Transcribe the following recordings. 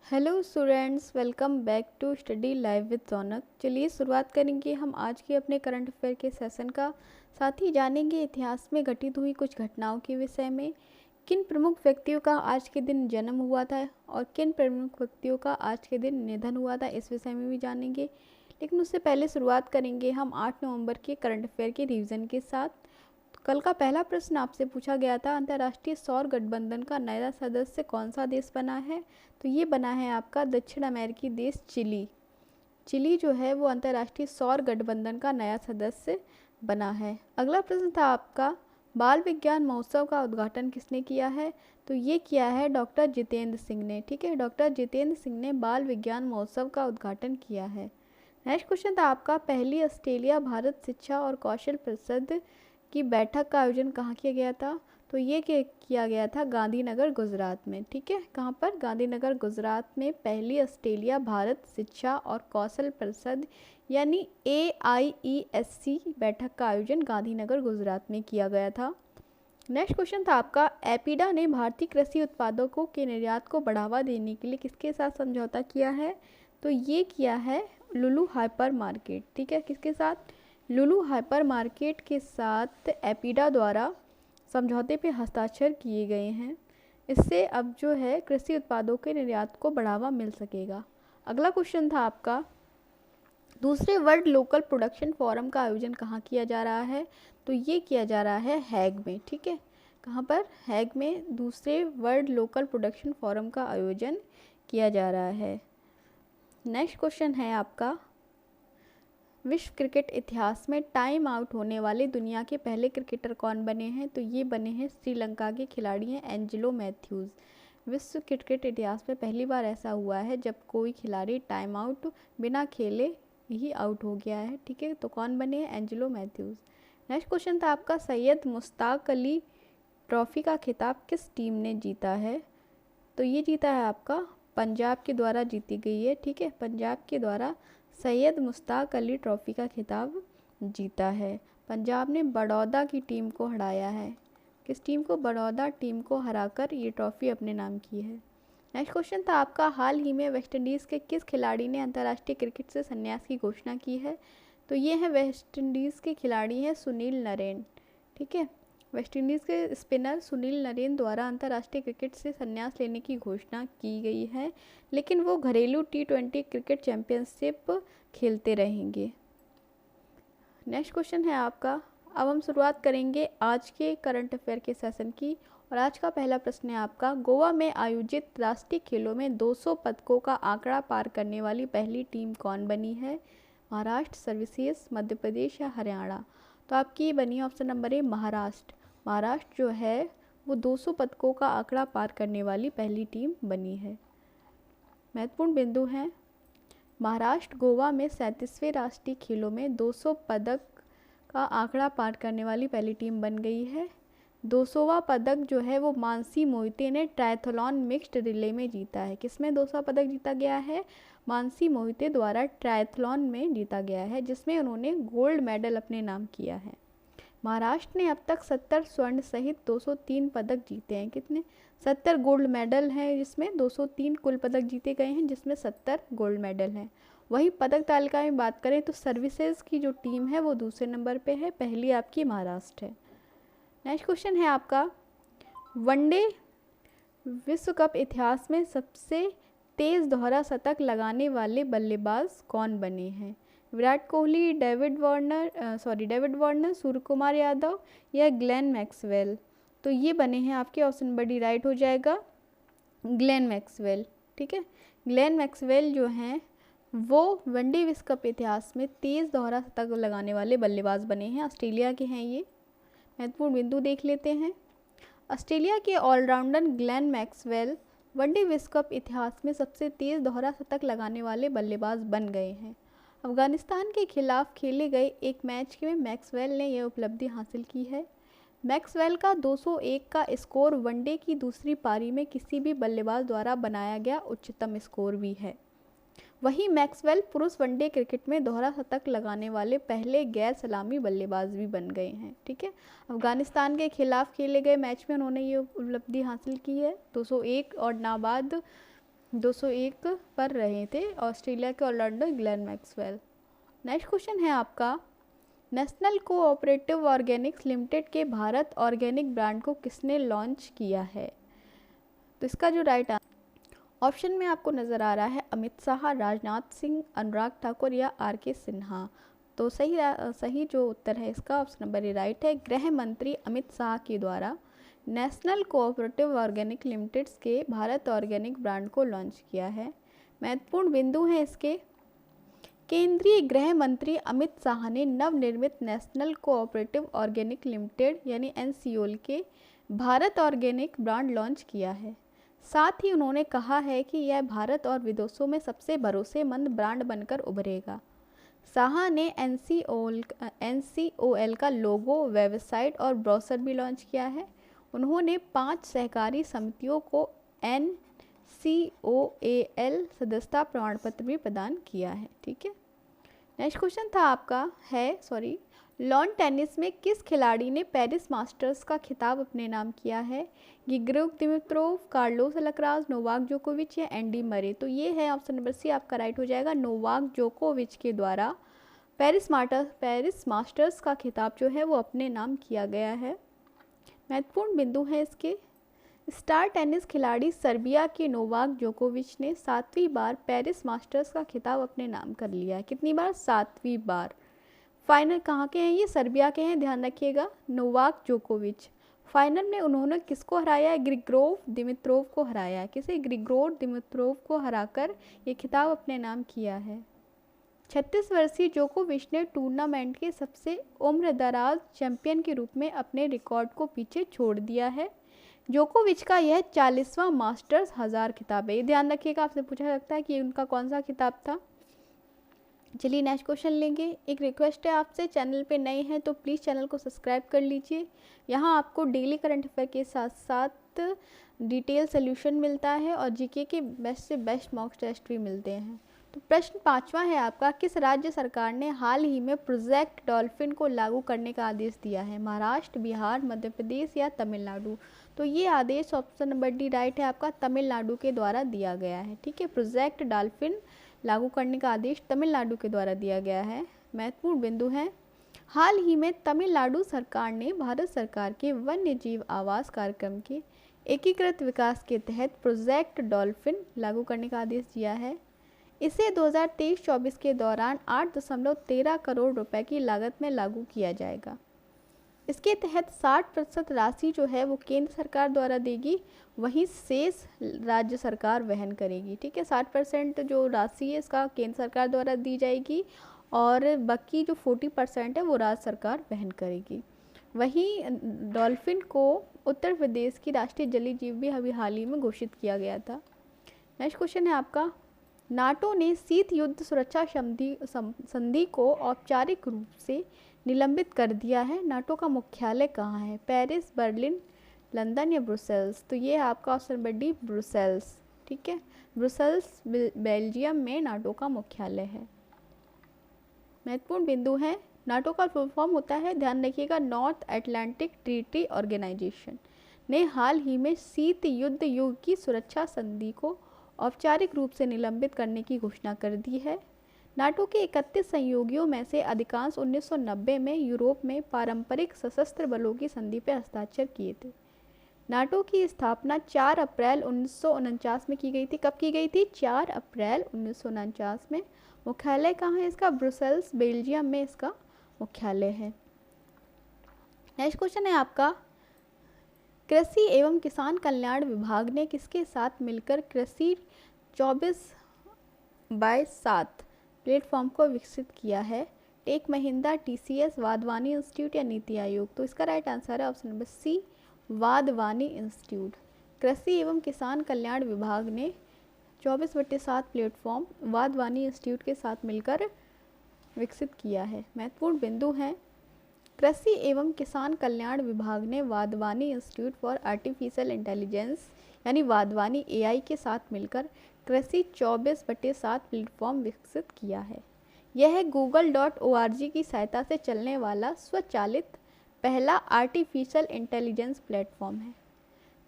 Hello students, welcome back to study live with Raunak. चलिए शुरुआत करेंगे हम आज के अपने करंट अफेयर के सेशन का। साथ ही जानेंगे इतिहास में घटित हुई कुछ घटनाओं के विषय में, किन प्रमुख व्यक्तियों का आज के दिन जन्म हुआ था और किन प्रमुख व्यक्तियों का आज के दिन निधन हुआ था, इस विषय में भी जानेंगे। लेकिन उससे पहले शुरुआत करेंगे हम 8 नवंबर के करंट अफेयर के रिवीजन के साथ। कल का पहला प्रश्न आपसे पूछा गया था, अंतर्राष्ट्रीय सौर गठबंधन का नया सदस्य कौन सा देश बना है? तो ये बना है आपका दक्षिण अमेरिकी देश चिली। चिली जो है वो अंतर्राष्ट्रीय सौर गठबंधन का नया सदस्य बना है। अगला प्रश्न था आपका, बाल विज्ञान महोत्सव का उद्घाटन किसने किया है? तो ये किया है डॉक्टर जितेंद्र सिंह ने। ठीक है, डॉक्टर जितेंद्र सिंह ने बाल विज्ञान महोत्सव का उद्घाटन किया है। नेक्स्ट क्वेश्चन था आपका, पहली ऑस्ट्रेलिया भारत शिक्षा और कौशल परिषद की बैठक का आयोजन कहाँ किया गया था? तो ये किया गया था गांधीनगर गुजरात में। ठीक है, कहाँ पर? गांधीनगर गुजरात में पहली ऑस्ट्रेलिया भारत शिक्षा और कौशल परिषद यानी AIESC बैठक का आयोजन गांधीनगर गुजरात में किया गया था। नेक्स्ट क्वेश्चन था आपका, एपीडा ने भारतीय कृषि उत्पादकों के निर्यात को बढ़ावा देने के लिए किसके साथ समझौता किया है? तो ये किया है लुलु हाइपर मार्केट। ठीक है, किसके साथ? लुलु हाइपर मार्केट के साथ एपीडा द्वारा समझौते पे हस्ताक्षर किए गए हैं। इससे अब जो है कृषि उत्पादों के निर्यात को बढ़ावा मिल सकेगा। अगला क्वेश्चन था आपका, दूसरे वर्ल्ड लोकल प्रोडक्शन फोरम का आयोजन कहाँ किया जा रहा है? तो ये किया जा रहा है हैग में। ठीक है, कहाँ पर? हैग में दूसरे वर्ल्ड लोकल प्रोडक्शन फोरम का आयोजन किया जा रहा है। नेक्स्ट क्वेश्चन है आपका, विश्व क्रिकेट इतिहास में टाइम आउट होने वाले दुनिया के पहले क्रिकेटर कौन बने हैं? तो ये बने हैं श्रीलंका के खिलाड़ी हैं एंजेलो मैथ्यूज़। विश्व क्रिकेट इतिहास में पहली बार ऐसा हुआ है जब कोई खिलाड़ी टाइम आउट बिना खेले ही आउट हो गया है। ठीक है, तो कौन बने हैं? Angelo Matthew's. नेक्स्ट क्वेश्चन था आपका, सैयद मुश्ताक अली ट्रॉफी का खिताब किस टीम ने जीता है? तो ये जीता है आपका पंजाब के द्वारा जीती गई है। ठीक है, पंजाब के द्वारा सैयद मुश्ताक अली ट्रॉफी का खिताब जीता है। पंजाब ने बड़ौदा की टीम को हराया है। किस टीम को? बड़ौदा टीम को हराकर ये ट्रॉफी अपने नाम की है। नेक्स्ट क्वेश्चन था आपका, हाल ही में वेस्टइंडीज़ के किस खिलाड़ी ने अंतर्राष्ट्रीय क्रिकेट से संन्यास की घोषणा की है? तो ये है वेस्टइंडीज़ के खिलाड़ी हैं सुनील नरेन। ठीक है, वेस्टइंडीज़ के स्पिनर सुनील नरेन द्वारा अंतर्राष्ट्रीय क्रिकेट से संन्यास लेने की घोषणा की गई है, लेकिन वो घरेलू T20 क्रिकेट चैंपियनशिप खेलते रहेंगे। नेक्स्ट क्वेश्चन है आपका, अब हम शुरुआत करेंगे आज के करंट अफेयर के सेशन की। और आज का पहला प्रश्न है आपका, गोवा में आयोजित राष्ट्रीय खेलों में 200 पदकों का आंकड़ा पार करने वाली पहली टीम कौन बनी है? महाराष्ट्र, सर्विसेज, मध्य प्रदेश या हरियाणा? तो आपकी बनी option number A Maharashtra. Maharashtra जो है वो 200 पदकों का आंकड़ा पार करने वाली पहली टीम बनी है। महत्वपूर्ण बिंदु हैं, महाराष्ट्र गोवा में 37वें राष्ट्रीय खेलों में 200 पदक का आंकड़ा पार करने वाली पहली टीम बन गई है। 200वां पदक जो है वो मानसी मोहिते ने ट्रायथलॉन मिक्स्ड रिले में जीता है। किसमें 200 पदक जीता गया है? मानसी मोहिते द्वारा ट्रायथलॉन में जीता गया है, जिसमें उन्होंने गोल्ड मेडल अपने नाम किया है। महाराष्ट्र ने अब तक 70 स्वर्ण सहित 203 पदक जीते हैं। कितने? 70 गोल्ड मेडल हैं, जिसमें 203 कुल पदक जीते गए हैं, जिसमें 70 गोल्ड मेडल हैं। वही पदक तालिका में बात करें तो सर्विसेज की जो टीम है वो दूसरे नंबर पे है, पहली आपकी महाराष्ट्र है। नेक्स्ट क्वेश्चन है आपका, वनडे विश्व कप इतिहास में सबसे तेज दोहरा शतक लगाने वाले बल्लेबाज कौन बने हैं? विराट कोहली, डेविड वार्नर, सूर्य कुमार यादव या ग्लेन मैक्सवेल? तो ये बने हैं आपके ऑप्शन बड़ी राइट हो जाएगा ग्लेन मैक्सवेल। ठीक है, ग्लेन मैक्सवेल जो हैं वो वनडे विश्व कप इतिहास में तेज दोहरा शतक लगाने वाले बल्लेबाज बने हैं। ऑस्ट्रेलिया के हैं ये। महत्वपूर्ण बिंदु देख लेते हैं, ऑस्ट्रेलिया के ऑलराउंडर ग्लेन मैक्सवेल वनडे विश्व कप इतिहास में सबसे तेज दोहरा शतक लगाने वाले बल्लेबाज बन गए हैं। अफगानिस्तान के खिलाफ खेले गए एक मैच में मैक्सवेल ने यह उपलब्धि हासिल की है। मैक्सवेल का 201 का स्कोर वनडे की दूसरी पारी में किसी भी बल्लेबाज द्वारा बनाया गया उच्चतम स्कोर भी है। वहीं मैक्सवेल पुरुष वनडे क्रिकेट में दोहरा शतक लगाने वाले पहले गैर सलामी बल्लेबाज भी बन गए हैं। ठीक है, अफगानिस्तान के खिलाफ खेले गए मैच में उन्होंने ये उपलब्धि हासिल की है 201 और नाबाद 201 पर रहे थे ऑस्ट्रेलिया के Orlando Glenn Maxwell. Next question है आपका, नेशनल कोऑपरेटिव ऑर्गेनिक्स लिमिटेड के भारत ऑर्गेनिक ब्रांड को किसने लॉन्च किया है? तो इसका जो राइट ऑप्शन में आपको नज़र आ रहा है अमित शाह, राजनाथ सिंह, अनुराग ठाकुर या आर के सिन्हा। तो सही जो उत्तर है इसका ऑप्शन नंबर ए राइट है। गृह मंत्री अमित शाह के द्वारा नेशनल कोऑपरेटिव ऑर्गेनिक लिमिटेड के भारत ऑर्गेनिक ब्रांड को लॉन्च किया है। महत्वपूर्ण बिंदु हैं इसके, केंद्रीय गृह मंत्री अमित शाह ने नवनिर्मित नेशनल कोऑपरेटिव ऑर्गेनिक लिमिटेड यानी एनसीओएल के भारत ऑर्गेनिक ब्रांड लॉन्च किया है। साथ ही उन्होंने कहा है कि यह भारत और विदेशों में सबसे भरोसेमंद ब्रांड बनकर उभरेगा। शाह ने एनसीओएल का लोगो, वेबसाइट और ब्रोशर भी लॉन्च किया है। उन्होंने 5 सहकारी समितियों को एनसीओएल सदस्यता प्रमाण पत्र भी प्रदान किया है। ठीक है, नेक्स्ट क्वेश्चन था आपका लॉन टेनिस में किस खिलाड़ी ने पेरिस मास्टर्स का खिताब अपने नाम किया है? Grigor Dimitrov, Carlos Alcaraz, Novak जोकोविच या एंडी मरे। तो ये है ऑप्शन नंबर सी आपका राइट हो जाएगा। नोवाक जोकोविच के द्वारा पेरिस मास्टर्स का खिताब जो है वो अपने नाम किया गया है। महत्वपूर्ण बिंदु है इसके, स्टार टेनिस खिलाड़ी सर्बिया के नोवाक जोकोविच ने 7वीं बार पेरिस मास्टर्स का खिताब अपने नाम कर लिया है। कितनी बार? 7वीं बार। फाइनल कहाँ के हैं ये? सर्बिया के हैं, ध्यान रखिएगा। नोवाक जोकोविच फाइनल में उन्होंने किसको हराया है? ग्रिगोर दिमित्रोव को हराया है। किसे? ग्रिगोर दिमित्रोव को हराकर ये खिताब अपने नाम किया है। 36 वर्षीय जोकोविच ने टूर्नामेंट के सबसे उम्रदराज चैंपियन के रूप में अपने रिकॉर्ड को पीछे छोड़ दिया है। जोकोविच का यह 40वां मास्टर्स 1000 खिताब है। ये ध्यान रखिएगा, आपसे पूछा सकता है कि उनका कौन सा खिताब था। चलिए नेक्स्ट क्वेश्चन लेंगे। एक रिक्वेस्ट है आपसे, चैनल पे नए हैं तो प्लीज़ चैनल को सब्सक्राइब कर लीजिए। यहाँ आपको डेली करंट अफेयर के साथ साथ डिटेल सोल्यूशन मिलता है और जीके के बेस्ट से बेस्ट मॉक टेस्ट भी मिलते हैं। तो प्रश्न 5वां है आपका, किस राज्य सरकार ने हाल ही में प्रोजेक्ट डॉल्फिन को लागू करने का आदेश दिया है? महाराष्ट्र, बिहार, मध्य प्रदेश या तमिलनाडु। तो ये आदेश ऑप्शन नंबर डी राइट है आपका, तमिलनाडु के द्वारा दिया गया है। ठीक है, प्रोजेक्ट डॉल्फिन लागू करने का आदेश तमिलनाडु के द्वारा दिया गया है। महत्वपूर्ण बिंदु है, हाल ही में तमिलनाडु सरकार ने भारत सरकार के वन्य जीव आवास कार्यक्रम के एकीकृत विकास के तहत प्रोजेक्ट डॉल्फिन लागू करने का आदेश दिया है। इसे 2023-24 के दौरान 8.13 करोड़ रुपए की लागत में लागू किया जाएगा। इसके तहत 60% राशि जो है वो केंद्र सरकार द्वारा देगी, वहीं शेष राज्य सरकार वहन करेगी। ठीक है, 60% जो राशि है इसका केंद्र सरकार द्वारा दी जाएगी और बाकी जो 40% है वो राज्य सरकार वहन करेगी। वहीं डॉल्फिन को उत्तर प्रदेश की राष्ट्रीय जलीय जीव भी अभी हाल ही में घोषित किया गया था। नेक्स्ट क्वेश्चन है आपका, नाटो ने शीत युद्ध सुरक्षा संधि को औपचारिक रूप से निलंबित कर दिया है। नाटो का मुख्यालय कहाँ है? पेरिस, बर्लिन, लंदन या ब्रुसेल्स। तो ये आपका ऑप्शन नंबर डी ब्रुसेल्स। ठीक है, ब्रुसेल्स बेल्जियम में नाटो का मुख्यालय है। महत्वपूर्ण बिंदु है, नाटो का फुल फॉर्म होता है, ध्यान रखिएगा, नॉर्थ अटलांटिक ट्रीटी ऑर्गेनाइजेशन, ने हाल ही में शीत युद्ध युग की सुरक्षा संधि को औपचारिक रूप से निलंबित करने की घोषणा कर दी है। नाटो के 31 सहयोगियों में से अधिकांश 1990 में यूरोप में पारंपरिक सशस्त्र बलों की संधि पर हस्ताक्षर किए थे। नाटो की स्थापना 4 अप्रैल 1949 में की गई थी। कब की गई थी? 4 अप्रैल 1949 में। मुख्यालय कहाँ है इसका? ब्रुसेल्स बेल्जियम में इसका मुख्यालय है। नेक्स्ट क्वेश्चन है आपका, कृषि एवं किसान कल्याण विभाग ने किसके साथ मिलकर कृषि 24/7 प्लेटफॉर्म को विकसित किया है? Tech Mahindra, TCS, Wadhwani institute या नीति आयोग। तो इसका राइट आंसर है option number C, Wadhwani institute. कृषि एवं किसान कल्याण विभाग ने 24/7 प्लेटफॉर्म वाधवानी इंस्टीट्यूट के साथ मिलकर विकसित किया है। महत्वपूर्ण बिंदु हैं, कृषि एवं किसान कल्याण विभाग ने Wadhwani institute for artificial intelligence यानी वाधवानी AI के साथ मिलकर कृषि 24/7 प्लेटफॉर्म विकसित किया है। यह google.org की सहायता से चलने वाला स्वचालित पहला आर्टिफिशियल इंटेलिजेंस प्लेटफॉर्म है।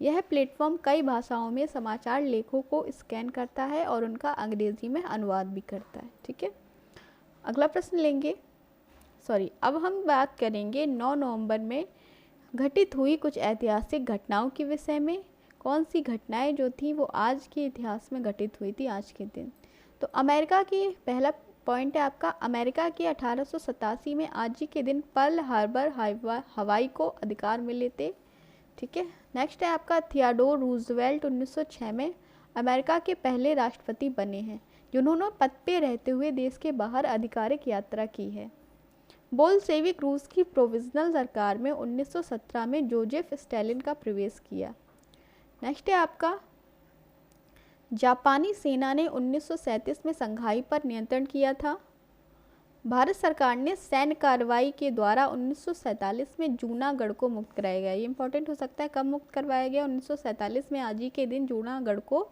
यह प्लेटफॉर्म कई भाषाओं में समाचार लेखों को स्कैन करता है और उनका अंग्रेजी में अनुवाद भी करता है। ठीक है, अगला प्रश्न लेंगे। अब हम बात करेंगे 9 नवंबर में घटित हुई कुछ ऐतिहासिक घटनाओं के विषय में। कौन सी घटनाएं जो थी वो आज के इतिहास में घटित हुई थी आज के दिन। तो अमेरिका की पहला पॉइंट है आपका, अमेरिका के 1887 में आज ही के दिन पर्ल हार्बर हवाई को अधिकार मिले थे। ठीक है, नेक्स्ट है आपका थियोडोर रूजवेल्ट 1906 में अमेरिका के पहले राष्ट्रपति बने हैं जिन्होंने पद पे रहते हुए देश के बाहर आधिकारिक यात्रा की है। बोल्शेविक रूस की प्रोविजनल सरकार में 1917 में जोसेफ स्टालिन का प्रवेश किया। नेक्स्ट है आपका जापानी सेना ने 1937 में संघाई पर नियंत्रण किया था। भारत सरकार ने सैन्य कार्रवाई के द्वारा 1947 में जूनागढ़ को मुक्त कराया गया। ये इंपॉर्टेंट हो सकता है, कब मुक्त करवाया गया? 1947 में आज ही के दिन जूनागढ़ को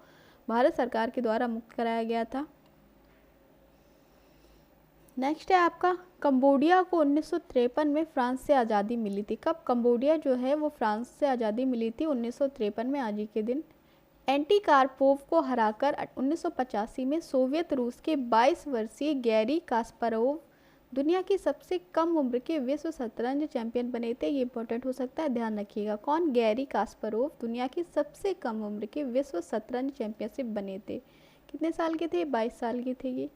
भारत सरकार के द्वारा मुक्त कराया गया था। नेक्स्ट है आपका कंबोडिया को 1953 में फ्रांस से आज़ादी मिली थी। कब कंबोडिया जो है वो फ्रांस से आज़ादी मिली थी? 1953 में आज ही के दिन। एंटी कार्पोव को हराकर 1985 में सोवियत रूस के 22 वर्षीय गैरी कास्पारोव दुनिया की सबसे कम उम्र के विश्व शतरंज चैंपियन बने थे। ये इंपॉर्टेंट हो सकता है, ध्यान रखिएगा। कौन? गैरी कास्पारोव दुनिया की सबसे कम उम्र के विश्व शतरंज चैंपियनशिप बने थे। कितने साल के थे? 22 साल के थे ये।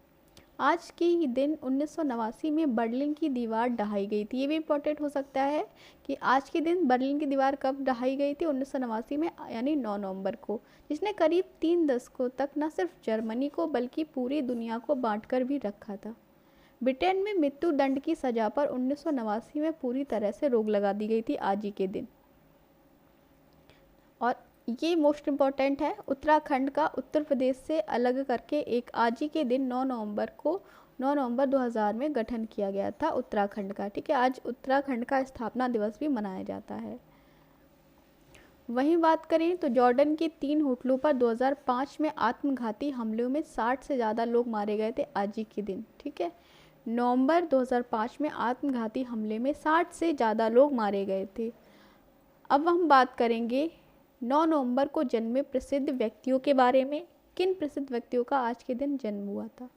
आज के ही दिन 1989 में बर्लिन की दीवार ढहाई गई थी। ये भी इम्पोर्टेंट हो सकता है कि आज के दिन बर्लिन की दीवार कब ढहाई गई थी? 1989 में, यानी 9 नवंबर को, जिसने करीब 3 दशकों तक न सिर्फ जर्मनी को बल्कि पूरी दुनिया को बांटकर भी रखा था। ब्रिटेन में मृत्यु दंड की सजा पर 1989 में पूरी तरह से रोक लगा दी गई थी आज ही के दिन। और ये मोस्ट इम्पॉर्टेंट है, उत्तराखंड का उत्तर प्रदेश से अलग करके एक आज ही के दिन 9 नवंबर 2000 में गठन किया गया था उत्तराखंड का। ठीक है, आज उत्तराखंड का स्थापना दिवस भी मनाया जाता है। वहीं बात करें तो जॉर्डन के 3 होटलों पर 2005 में आत्मघाती हमलों में 60 से ज़्यादा लोग मारे गए थे आज ही के दिन। ठीक है, नवंबर 2005 में आत्मघाती हमले में 60 से ज़्यादा लोग मारे गए थे। अब हम बात करेंगे 9 नवंबर को जन्मे प्रसिद्ध व्यक्तियों के बारे में। किन प्रसिद्ध व्यक्तियों का आज के दिन जन्म हुआ था?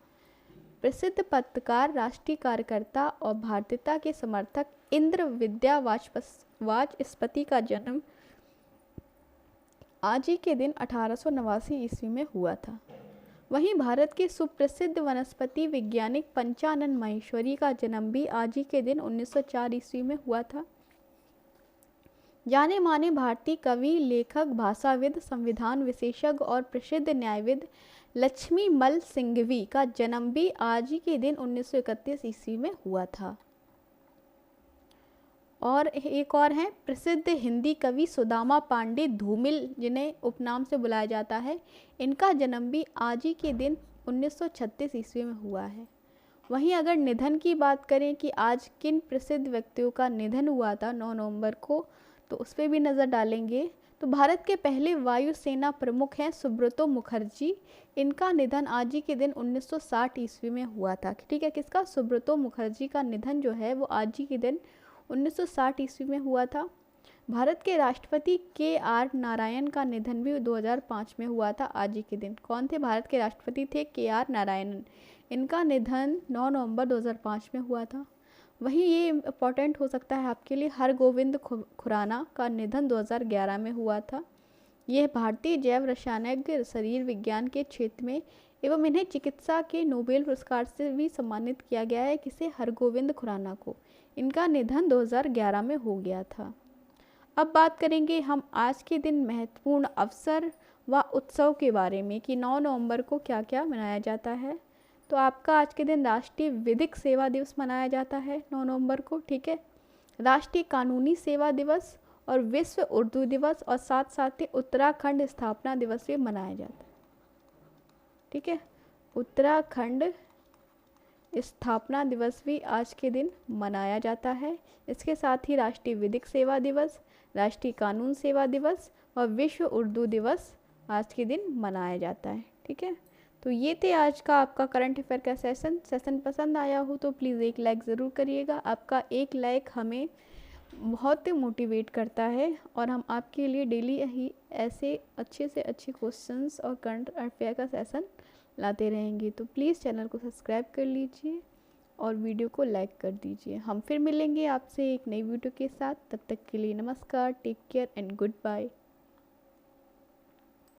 प्रसिद्ध पत्रकार, राष्ट्रीय कार्यकर्ता और भारतीयता के समर्थक इंद्र विद्या वाचस्पति का जन्म आज ही के दिन 1889 ईस्वी में हुआ था। वहीं भारत के सुप्रसिद्ध वनस्पति वैज्ञानिक पंचानन माहेश्वरी का जन्म भी आज ही के दिन 1904 ईस्वी में हुआ था। जाने माने भारतीय कवि, लेखक, भाषाविद, संविधान विशेषज्ञ और प्रसिद्ध न्यायविद लक्ष्मी मल सिंघवी का जन्म भी आज ही के दिन 1931 ईस्वी में हुआ था। और एक और हैं प्रसिद्ध हिंदी कवि सुदामा पांडे धूमिल, जिन्हें उपनाम से बुलाया जाता है। इनका जन्म भी आज ही के दिन 1936 ईस्वी में हुआ है। वहीं अगर निधन की बात करें कि आज किन प्रसिद्ध व्यक्तियों का निधन हुआ था 9 नवंबर को, तो उस पर भी नज़र डालेंगे। तो भारत के पहले वायुसेना प्रमुख हैं सुब्रतो मुखर्जी। इनका निधन आज ही के दिन 1960 ईस्वी में हुआ था। ठीक है, किसका? सुब्रतो मुखर्जी का निधन जो है वो आज ही के दिन 1960 ईस्वी में हुआ था। भारत के राष्ट्रपति KR नारायण का निधन भी 2005 में हुआ था आज ही के दिन। कौन थे? भारत के राष्ट्रपति थे KR नारायणन। इनका निधन 9 नवंबर 2005 में हुआ था। वहीं ये इम्पोर्टेंट हो सकता है आपके लिए, हरगोविंद खुराना का निधन 2011 में हुआ था। यह भारतीय जैव रसायनज्ञ, शरीर विज्ञान के क्षेत्र में एवं इन्हें चिकित्सा के नोबेल पुरस्कार से भी सम्मानित किया गया है। किसे? हरगोविंद खुराना को। इनका निधन 2011 में हो गया था। अब बात करेंगे हम आज के दिन महत्वपूर्ण अवसर व उत्सव के बारे में कि 9 नवंबर को क्या क्या मनाया जाता है। तो आपका आज के दिन राष्ट्रीय विधिक सेवा दिवस मनाया जाता है 9 नवंबर को। ठीक है, राष्ट्रीय कानूनी सेवा दिवस और विश्व उर्दू दिवस और साथ साथ ही उत्तराखंड स्थापना दिवस भी मनाया जाता है। ठीक है, उत्तराखंड स्थापना दिवस भी आज के दिन मनाया जाता है। इसके साथ ही राष्ट्रीय विधिक सेवा दिवस, राष्ट्रीय कानून सेवा दिवस और विश्व उर्दू दिवस आज के दिन मनाया जाता है। ठीक है, तो ये थे आज का आपका करंट अफेयर का सेशन पसंद आया हो तो प्लीज़ एक लाइक ज़रूर करिएगा। आपका एक लाइक हमें बहुत ही मोटिवेट करता है और हम आपके लिए डेली ही ऐसे अच्छे से अच्छे क्वेश्चंस और करंट अफेयर का सेशन लाते रहेंगे। तो प्लीज़ चैनल को सब्सक्राइब कर लीजिए और वीडियो को लाइक कर दीजिए। हम फिर मिलेंगे आपसे एक नई वीडियो के साथ। तब तक के लिए नमस्कार, take care and good bye.